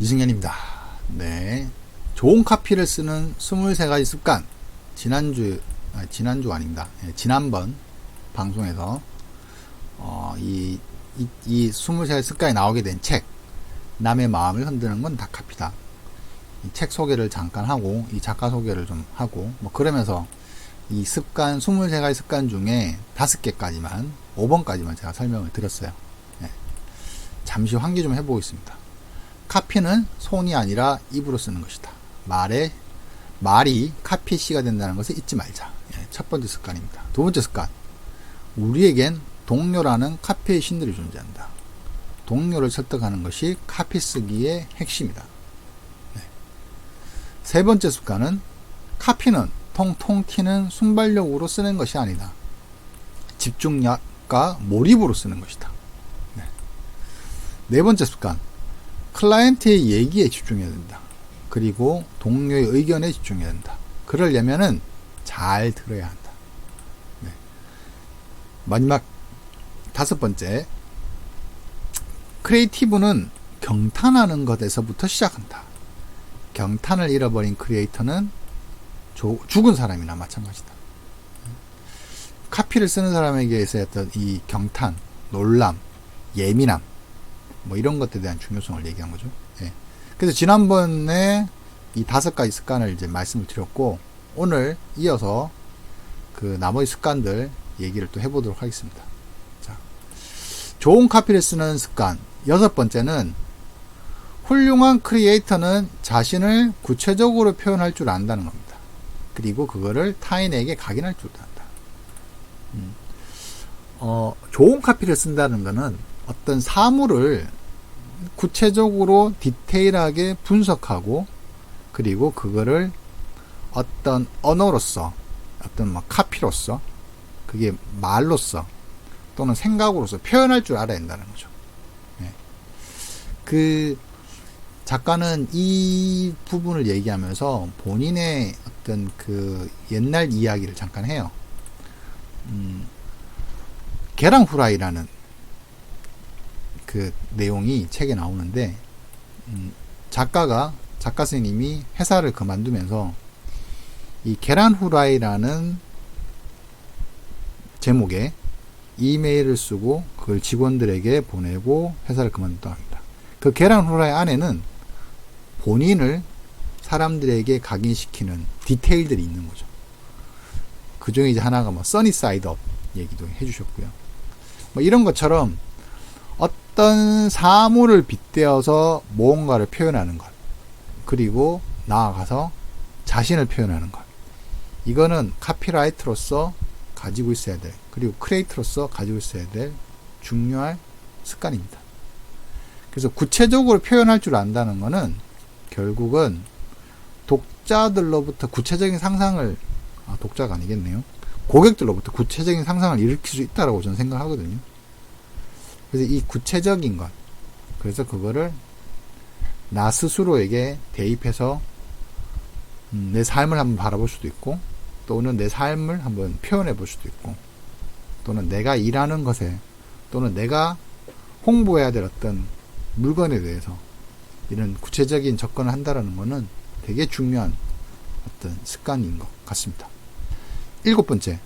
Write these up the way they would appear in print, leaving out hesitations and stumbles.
이승현입니다. 네. 좋은 카피를 쓰는 23가지 습관. 지난주 아닙니다. 지난번 방송에서, 이 23가지 습관이 나오게 된 책, 남의 마음을 흔드는 건 다 카피다. 이 책 소개를 잠깐 하고, 이 작가 소개를 좀 하고, 그러면서 이 습관, 23가지 습관 중에 5개까지만, 5번까지만 제가 설명을 드렸어요. 네. 잠시 환기 좀 해보겠습니다. 카피는 손이 아니라 입으로 쓰는 것이다. 말이 카피씨가 된다는 것을 잊지 말자. 첫 번째 습관입니다. 두 번째 습관. 우리에겐 동료라는 카피의 신들이 존재한다. 동료를 설득하는 것이 카피 쓰기의 핵심이다. 네. 세 번째 습관은 카피는 통통 튀는 순발력으로 쓰는 것이 아니다. 집중력과 몰입으로 쓰는 것이다. 네. 네 번째 습관. 클라이언트의 얘기에 집중해야 된다. 그리고 동료의 의견에 집중해야 된다. 그러려면은 잘 들어야 한다. 네. 마지막 5번째. 크리에이티브는 경탄하는 것에서부터 시작한다. 경탄을 잃어버린 크리에이터는 죽은 사람이나 마찬가지다. 카피를 쓰는 사람에게 있었던 이 경탄, 놀람, 예민함, 이런 것들에 대한 중요성을 얘기한 거죠. 예. 그래서 지난번에 이 5가지 습관을 이제 말씀을 드렸고, 오늘 이어서 그 나머지 습관들 얘기를 또 해보도록 하겠습니다. 자, 좋은 카피를 쓰는 습관. 6번째는 훌륭한 크리에이터는 자신을 구체적으로 표현할 줄 안다는 겁니다. 그리고 그거를 타인에게 각인할 줄 안다. 좋은 카피를 쓴다는 것은 어떤 사물을 구체적으로 디테일하게 분석하고, 그리고 그거를 어떤 언어로서, 어떤 카피로서, 그게 말로서 또는 생각으로서 표현할 줄 알아야 된다는 거죠. 네. 그 작가는 이 부분을 얘기하면서 본인의 어떤 그 옛날 이야기를 잠깐 해요. 계란 후라이라는 그 내용이 책에 나오는데, 작가 선생님이 회사를 그만두면서 이 계란 후라이라는 제목의 이메일을 쓰고 그걸 직원들에게 보내고 회사를 그만뒀다고 합니다. 그 계란 후라이 안에는 본인을 사람들에게 각인시키는 디테일들이 있는 거죠. 그 중에 이제 하나가 써니 사이드 업 얘기도 해주셨고요. 이런 것처럼 어떤 사물을 빗대어서 무언가를 표현하는 것, 그리고 나아가서 자신을 표현하는 것, 이거는 카피라이터로서 가지고 있어야 될, 그리고 크리에이터로서 가지고 있어야 될 중요한 습관입니다. 그래서 구체적으로 표현할 줄 안다는 것은 결국은 독자들로부터 구체적인 상상을, 독자가 아니겠네요, 고객들로부터 구체적인 상상을 일으킬 수 있다고 저는 생각하거든요. 그래서 이 구체적인 것, 그래서 그거를 나 스스로에게 대입해서 내 삶을 한번 바라볼 수도 있고, 또는 내 삶을 한번 표현해 볼 수도 있고, 또는 내가 일하는 것에, 또는 내가 홍보해야 될 어떤 물건에 대해서 이런 구체적인 접근을 한다는 것은 되게 중요한 어떤 습관인 것 같습니다. 7번째,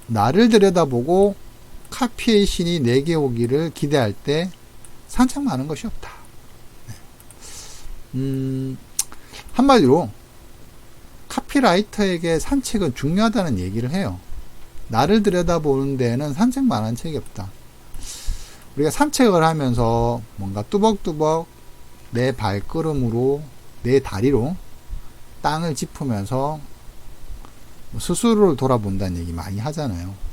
나를 들여다보고 카피의 신이 내게 오기를 기대할 때 산책 많은 것이 없다. 네. 한마디로 카피라이터에게 산책은 중요하다는 얘기를 해요. 나를 들여다보는 데에는 산책만한 책이 없다. 우리가 산책을 하면서 뭔가 뚜벅뚜벅 내 발걸음으로, 내 다리로 땅을 짚으면서 스스로를 돌아본다는 얘기 많이 하잖아요.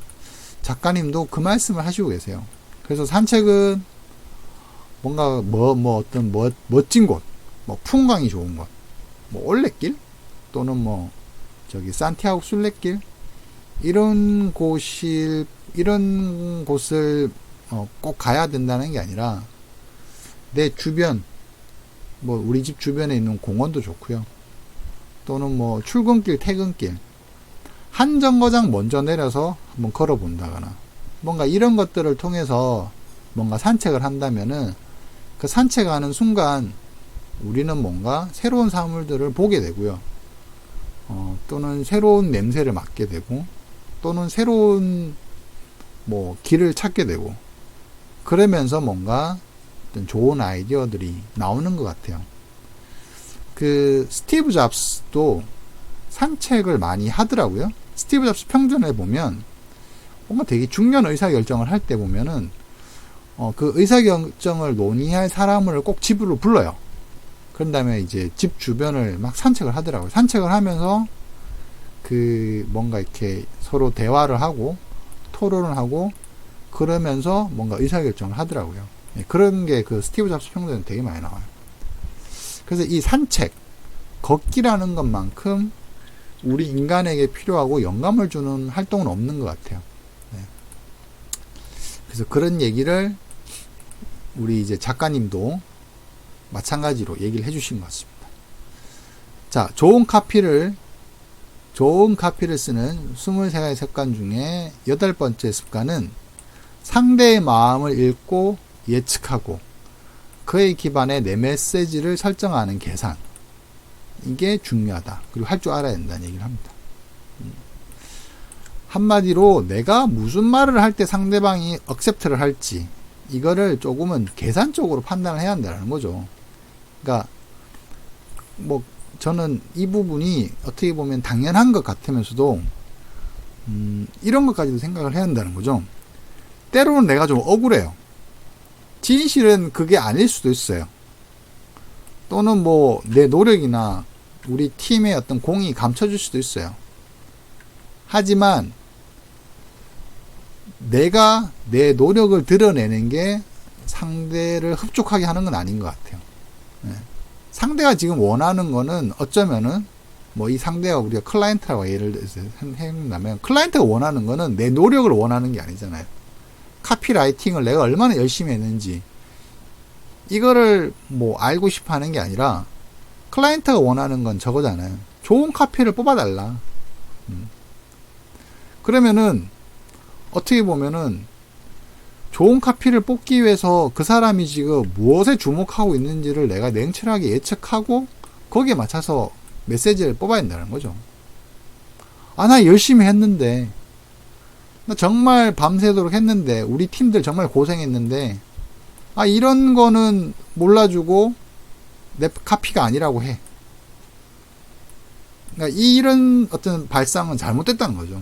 작가님도 그 말씀을 하시고 계세요. 그래서 산책은 뭔가 어떤 멋진 곳, 풍광이 좋은 곳, 올레길, 또는 산티아고 순례길, 이런 곳을 꼭 가야 된다는 게 아니라, 내 주변, 우리 집 주변에 있는 공원도 좋고요. 또는 출근길, 퇴근길, 한 정거장 먼저 내려서 한번 걸어 본다거나, 뭔가 이런 것들을 통해서 뭔가 산책을 한다면은, 그 산책하는 순간 우리는 뭔가 새로운 사물들을 보게 되고요. 또는 새로운 냄새를 맡게 되고, 또는 새로운 뭐 길을 찾게 되고, 그러면서 뭔가 어떤 좋은 아이디어들이 나오는 것 같아요. 그 스티브 잡스도 산책을 많이 하더라고요. 스티브 잡스 평전에 보면 뭔가 되게 중요한 의사결정을 할 때 보면은 그 의사결정을 논의할 사람을 꼭 집으로 불러요. 그런 다음에 이제 집 주변을 막 산책을 하더라고요. 산책을 하면서 그 뭔가 이렇게 서로 대화를 하고 토론을 하고 그러면서 뭔가 의사결정을 하더라고요. 그런 게 그 스티브 잡스 평전에 되게 많이 나와요. 그래서 이 산책, 걷기라는 것만큼 우리 인간에게 필요하고 영감을 주는 활동은 없는 것 같아요. 그래서 그런 얘기를 우리 이제 작가님도 마찬가지로 얘기를 해주신 것 같습니다. 자, 좋은 카피를 쓰는 23가지 습관 중에 8번째 습관은 상대의 마음을 읽고 예측하고 그에 기반해 내 메시지를 설정하는 계산. 이게 중요하다. 그리고 할 줄 알아야 된다는 얘기를 합니다. 한마디로 내가 무슨 말을 할 때 상대방이 억셉트를 할지 이거를 조금은 계산적으로 판단을 해야 한다는 거죠. 그러니까 뭐 저는 이 부분이 어떻게 보면 당연한 것 같으면서도 이런 것까지도 생각을 해야 한다는 거죠. 때로는 내가 좀 억울해요. 진실은 그게 아닐 수도 있어요. 또는 뭐 내 노력이나 우리 팀의 어떤 공이 감춰질 수도 있어요. 하지만 내가 내 노력을 드러내는 게 상대를 흡족하게 하는 건 아닌 것 같아요. 상대가 지금 원하는 거는 어쩌면은 뭐 이 상대가 우리가 클라이언트라고 예를 들어서 해본다면 클라이언트가 원하는 거는 내 노력을 원하는 게 아니잖아요. 카피라이팅을 내가 얼마나 열심히 했는지 이거를 뭐 알고 싶어 하는 게 아니라 클라이언트가 원하는 건 저거잖아요. 좋은 카피를 뽑아달라. 그러면은 어떻게 보면은 좋은 카피를 뽑기 위해서 그 사람이 지금 무엇에 주목하고 있는지를 내가 냉철하게 예측하고 거기에 맞춰서 메시지를 뽑아야 된다는 거죠. 나 열심히 했는데 나 정말 밤새도록 했는데 우리 팀들 정말 고생했는데 이런 거는 몰라주고 내 카피가 아니라고 해. 그러니까 이런 어떤 발상은 잘못됐다는 거죠.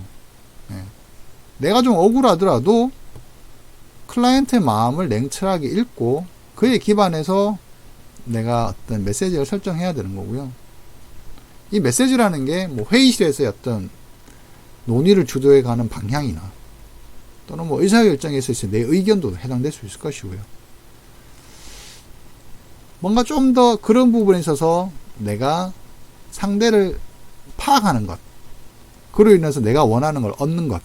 내가 좀 억울하더라도 클라이언트의 마음을 냉철하게 읽고 그에 기반해서 내가 어떤 메시지를 설정해야 되는 거고요. 이 메시지라는 게 뭐 회의실에서의 어떤 논의를 주도해 가는 방향이나 또는 뭐 의사결정에 있어서 내 의견도 해당될 수 있을 것이고요. 뭔가 좀 더 그런 부분에 있어서 내가 상대를 파악하는 것, 그로 인해서 내가 원하는 걸 얻는 것,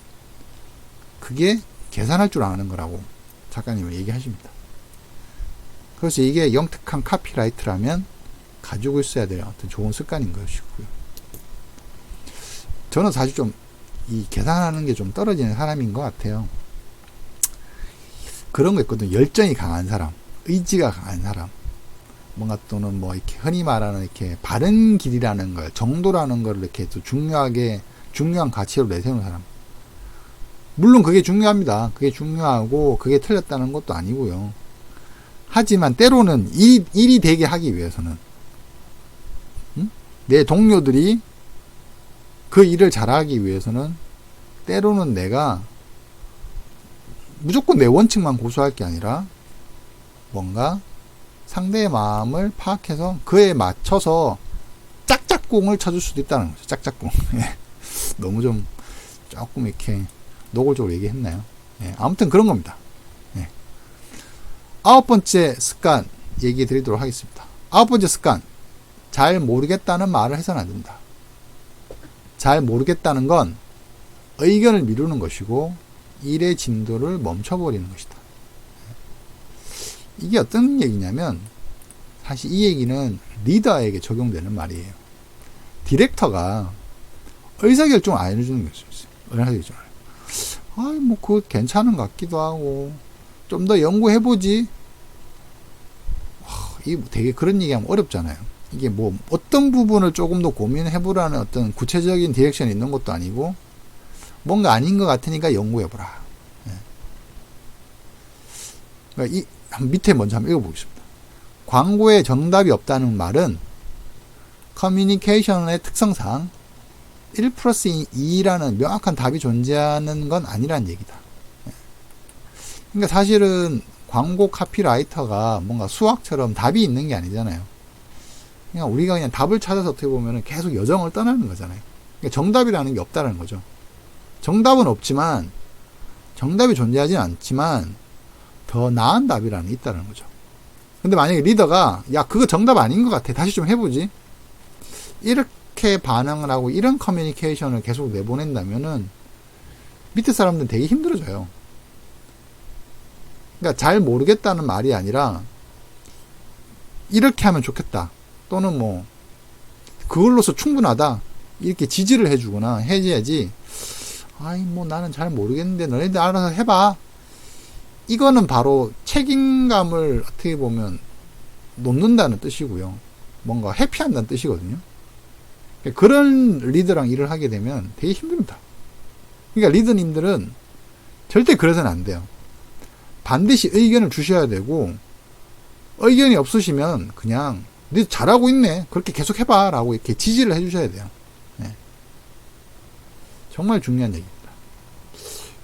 그게 계산할 줄 아는 거라고 작가님은 얘기하십니다. 그래서 이게 영특한 카피라이트라면 가지고 있어야 될 어떤 좋은 습관인 것이고요. 저는 사실 좀 이 계산하는 게 좀 떨어지는 사람인 것 같아요. 그런 거 있거든요. 열정이 강한 사람, 의지가 강한 사람, 뭔가 또는 뭐 이렇게 흔히 말하는 이렇게 바른 길이라는 걸, 정도라는 걸 이렇게 또 중요한 가치로 내세우는 사람. 물론 그게 중요합니다. 그게 중요하고 그게 틀렸다는 것도 아니고요. 하지만 때로는 일이 되게 하기 위해서는 내 동료들이 그 일을 잘하기 위해서는 때로는 내가 무조건 내 원칙만 고수할 게 아니라 뭔가 상대의 마음을 파악해서 그에 맞춰서 짝짝꿍을 쳐줄 수도 있다는 거죠. 짝짝꿍. 너무 좀 조금 이렇게 노골적으로 얘기했나요? 아무튼 그런 겁니다. 9번째 습관 얘기 드리도록 하겠습니다. 9번째 습관. 잘 모르겠다는 말을 해서는 안 된다. 잘 모르겠다는 건 의견을 미루는 것이고 일의 진도를 멈춰버리는 것이다. 이게 어떤 얘기냐면 사실 이 얘기는 리더에게 적용되는 말이에요. 디렉터가 의사결정을 안 해주는 게 있어요. 의사결정을. 뭐 그거 괜찮은 것 같기도 하고 좀 더 연구해보지. 이 되게 그런 얘기하면 어렵잖아요. 이게 뭐 어떤 부분을 조금 더 고민해보라는 어떤 구체적인 디렉션이 있는 것도 아니고 뭔가 아닌 것 같으니까 연구해보라. 예. 그러니까 이 밑에 먼저 한번 읽어보겠습니다. 광고에 정답이 없다는 말은 커뮤니케이션의 특성상 1 플러스 2라는 명확한 답이 존재하는 건 아니란 얘기다. 예. 그러니까 사실은 광고 카피라이터가 뭔가 수학처럼 답이 있는 게 아니잖아요. 그냥 우리가 그냥 답을 찾아서 어떻게 보면 계속 여정을 떠나는 거잖아요. 그러니까 정답이라는 게 없다는 거죠. 정답은 없지만, 정답이 존재하진 않지만, 더 나은 답이라는 게 있다는 거죠. 근데 만약에 리더가, 야, 그거 정답 아닌 것 같아. 다시 좀 해보지. 이렇게 반응을 하고, 이런 커뮤니케이션을 계속 내보낸다면은, 밑에 사람들은 되게 힘들어져요. 그러니까 잘 모르겠다는 말이 아니라, 이렇게 하면 좋겠다. 또는 뭐 그걸로서 충분하다 이렇게 지지를 해주거나 해줘야지. 아이 뭐 나는 잘 모르겠는데 너네들 알아서 해봐. 이거는 바로 책임감을 어떻게 보면 놓는다는 뜻이고요. 뭔가 회피한다는 뜻이거든요. 그런 리더랑 일을 하게 되면 되게 힘듭니다. 그러니까 리더님들은 절대 그래서는 안 돼요. 반드시 의견을 주셔야 되고, 의견이 없으시면 그냥 너 잘하고 있네. 그렇게 계속 해봐. 라고 이렇게 지지를 해주셔야 돼요. 네. 정말 중요한 얘기입니다.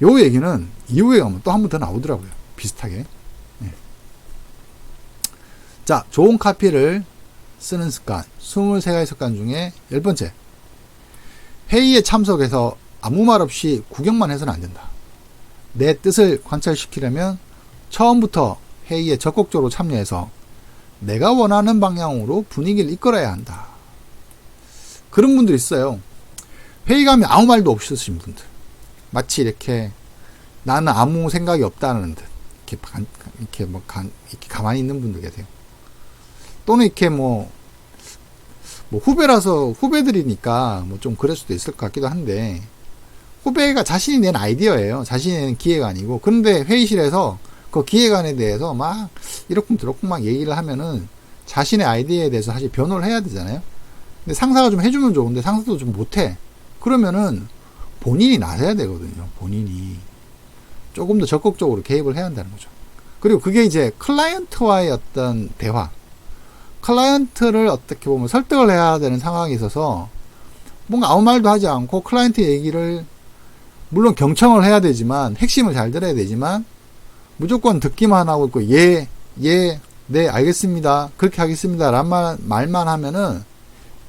요 얘기는 이후에 가면 또 한 번 더 나오더라고요. 비슷하게. 네. 자, 좋은 카피를 쓰는 습관. 23가지 습관 중에 10번째. 회의에 참석해서 아무 말 없이 구경만 해서는 안 된다. 내 뜻을 관철시키려면 처음부터 회의에 적극적으로 참여해서 내가 원하는 방향으로 분위기를 이끌어야 한다. 그런 분들 있어요. 회의 가면 아무 말도 없으신 분들. 마치 이렇게 나는 아무 생각이 없다는 듯 이렇게 가만히 있는 분들 계세요. 또는 이렇게 뭐 후배라서 후배들이니까 뭐 좀 그럴 수도 있을 것 같기도 한데, 후배가 자신이 낸 아이디어예요. 자신이 낸 기획 아니고. 그런데 회의실에서 그 기획안에 대해서 막 이렇쿵 저렇쿵 막 얘기를 하면은 자신의 아이디어에 대해서 사실 변호를 해야 되잖아요. 근데 상사가 좀 해주면 좋은데 상사도 좀 못해. 그러면은 본인이 나서야 되거든요. 본인이 조금 더 적극적으로 개입을 해야 한다는 거죠. 그리고 그게 이제 클라이언트와의 어떤 대화, 클라이언트를 어떻게 보면 설득을 해야 되는 상황이 있어서 뭔가 아무 말도 하지 않고 클라이언트 얘기를, 물론 경청을 해야 되지만 핵심을 잘 들어야 되지만 무조건 듣기만 하고 있고 예, 네 알겠습니다, 그렇게 하겠습니다 라는 말만 하면은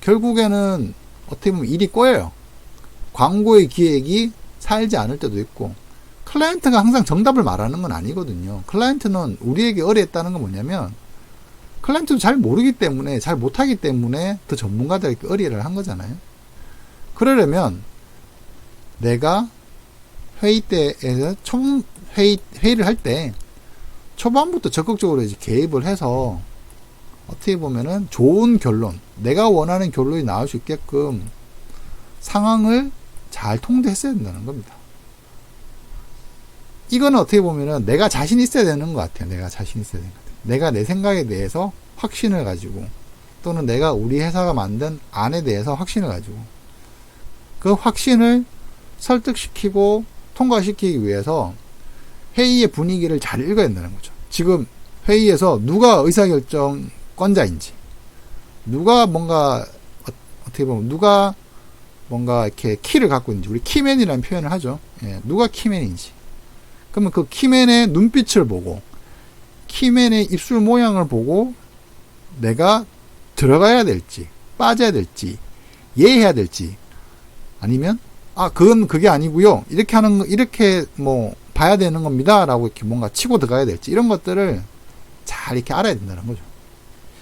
결국에는 어떻게 보면 일이 꼬여요. 광고의 기획이 살지 않을 때도 있고, 클라이언트가 항상 정답을 말하는 건 아니거든요. 클라이언트는 우리에게 의뢰했다는 건 뭐냐면, 클라이언트도 잘 모르기 때문에, 잘 못하기 때문에 더 전문가들에게 의뢰를 한 거잖아요. 그러려면 내가 회의 때에서 회의를 할 때 초반부터 적극적으로 이제 개입을 해서 어떻게 보면은 좋은 결론, 내가 원하는 결론이 나올 수 있게끔 상황을 잘 통제했어야 된다는 겁니다. 이거는 어떻게 보면은 내가 자신 있어야 되는 것 같아요. 내가 자신 있어야 되는 것 같아요. 내가 내 생각에 대해서 확신을 가지고, 또는 내가 우리 회사가 만든 안에 대해서 확신을 가지고, 그 확신을 설득시키고 통과시키기 위해서 회의의 분위기를 잘 읽어야 된다는 거죠. 지금 회의에서 누가 의사결정권자인지, 누가 뭔가 어떻게 보면 누가 뭔가 이렇게 키를 갖고 있는지, 우리 키맨이라는 표현을 하죠. 예, 누가 키맨인지. 그러면 그 키맨의 눈빛을 보고, 키맨의 입술 모양을 보고 내가 들어가야 될지 빠져야 될지 예해야 될지, 아니면 그건 그게 아니고요, 이렇게 하는 거, 이렇게 뭐 봐야 되는 겁니다 라고 이렇게 뭔가 치고 들어가야 될지, 이런 것들을 잘 이렇게 알아야 된다는 거죠.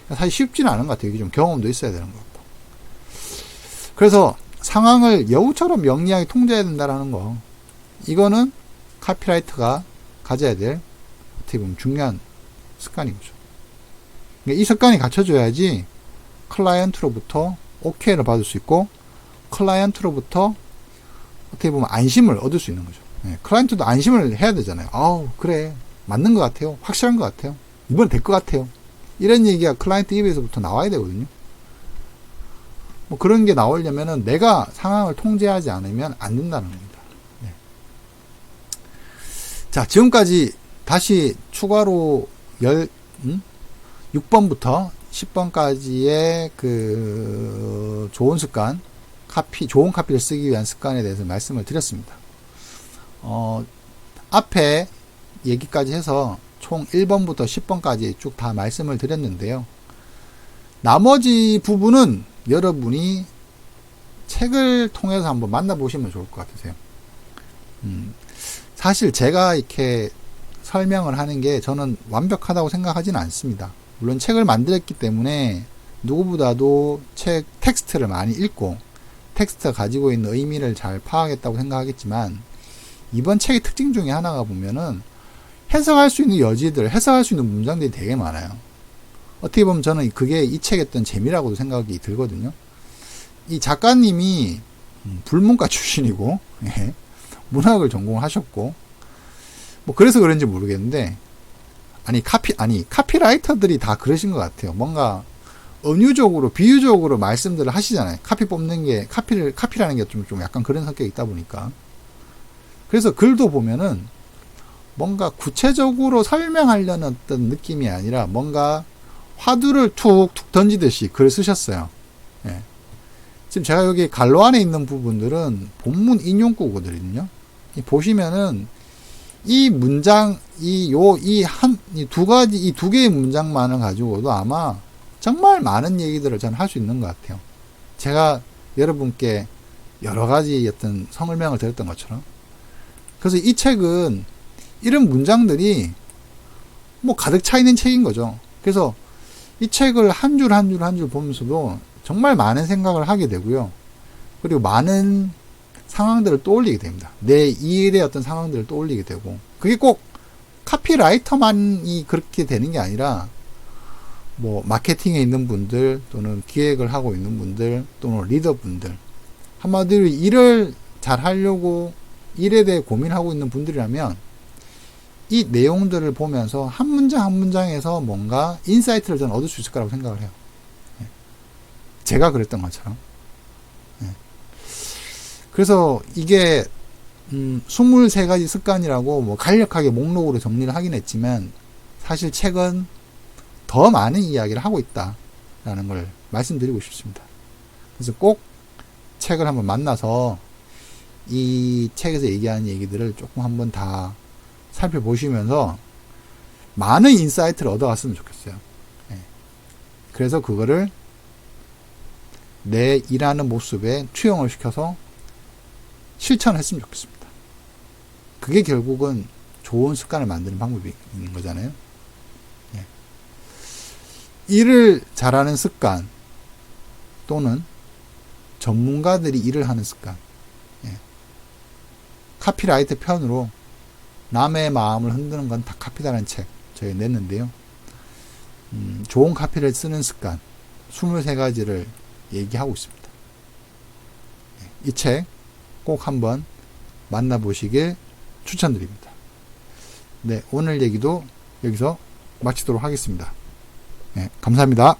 사실 쉽지는 않은 것 같아요. 이게 좀 경험도 있어야 되는 것 같고. 그래서 상황을 여우처럼 영리하게 통제해야 된다는 거, 이거는 카피라이터가 가져야 될 어떻게 보면 중요한 습관인 거죠. 그러니까 이 습관이 갖춰져야지 클라이언트로부터 오케이를 받을 수 있고, 클라이언트로부터 어떻게 보면 안심을 얻을 수 있는 거죠. 네, 클라이언트도 안심을 해야 되잖아요. 그래, 맞는 것 같아요, 확실한 것 같아요, 이번에 될 것 같아요, 이런 얘기가 클라이언트 입에서부터 나와야 되거든요. 뭐 그런 게 나오려면은 내가 상황을 통제하지 않으면 안 된다는 겁니다. 네. 자, 지금까지 다시 추가로 6번부터 10번까지의 그 좋은 습관, 좋은 카피를 쓰기 위한 습관에 대해서 말씀을 드렸습니다. 앞에 얘기까지 해서 총 1번부터 10번까지 쭉 다 말씀을 드렸는데요. 나머지 부분은 여러분이 책을 통해서 한번 만나보시면 좋을 것 같으세요. 사실 제가 이렇게 설명을 하는 게 저는 완벽하다고 생각하지는 않습니다. 물론 책을 만들었기 때문에 누구보다도 책 텍스트를 많이 읽고 텍스트가 가지고 있는 의미를 잘 파악했다고 생각하겠지만, 이번 책의 특징 중에 하나가 보면은 해석할 수 있는 여지들, 해석할 수 있는 문장들이 되게 많아요. 어떻게 보면 저는 그게 이 책의 어떤 재미라고도 생각이 들거든요. 이 작가님이 불문과 출신이고, 예, 문학을 전공하셨고, 뭐 그래서 그런지 모르겠는데, 카피라이터들이 다 그러신 것 같아요. 뭔가 은유적으로, 비유적으로 말씀들을 하시잖아요. 카피 뽑는 게, 카피라는 게 좀 약간 그런 성격이 있다 보니까. 그래서 글도 보면은 뭔가 구체적으로 설명하려는 어떤 느낌이 아니라 뭔가 화두를 툭툭 던지듯이 글을 쓰셨어요. 예. 지금 제가 여기 갈로 안에 있는 부분들은 본문 인용구거든요. 보시면은 이 문장, 이 두 개의 문장만을 가지고도 아마 정말 많은 얘기들을 저는 할 수 있는 것 같아요. 제가 여러분께 여러 가지 어떤 설명을 드렸던 것처럼. 그래서 이 책은 이런 문장들이 뭐 가득 차 있는 책인 거죠. 그래서 이 책을 한 줄 한 줄 한 줄 보면서도 정말 많은 생각을 하게 되고요. 그리고 많은 상황들을 떠올리게 됩니다. 내 일의 어떤 상황들을 떠올리게 되고, 그게 꼭 카피라이터만이 그렇게 되는 게 아니라 뭐 마케팅에 있는 분들, 또는 기획을 하고 있는 분들, 또는 리더분들, 한마디로 일을 잘 하려고 일에 대해 고민하고 있는 분들이라면 이 내용들을 보면서 한 문장 한 문장에서 뭔가 인사이트를 저는 얻을 수 있을 거라고 생각을 해요. 제가 그랬던 것처럼. 그래서 이게 23가지 습관이라고 뭐 간략하게 목록으로 정리를 하긴 했지만, 사실 책은 더 많은 이야기를 하고 있다라는 걸 말씀드리고 싶습니다. 그래서 꼭 책을 한번 만나서 이 책에서 얘기하는 얘기들을 조금 한번 다 살펴보시면서 많은 인사이트를 얻어갔으면 좋겠어요. 그래서 그거를 내 일하는 모습에 투영을 시켜서 실천을 했으면 좋겠습니다. 그게 결국은 좋은 습관을 만드는 방법이 있는 거잖아요. 일을 잘하는 습관, 또는 전문가들이 일을 하는 습관, 카피라이터 편으로 남의 마음을 흔드는 건 다 카피다라는 책 저희 냈는데요. 좋은 카피를 쓰는 습관 23가지를 얘기하고 있습니다. 이 책 꼭 한번 만나보시길 추천드립니다. 네, 오늘 얘기도 여기서 마치도록 하겠습니다. 네, 감사합니다.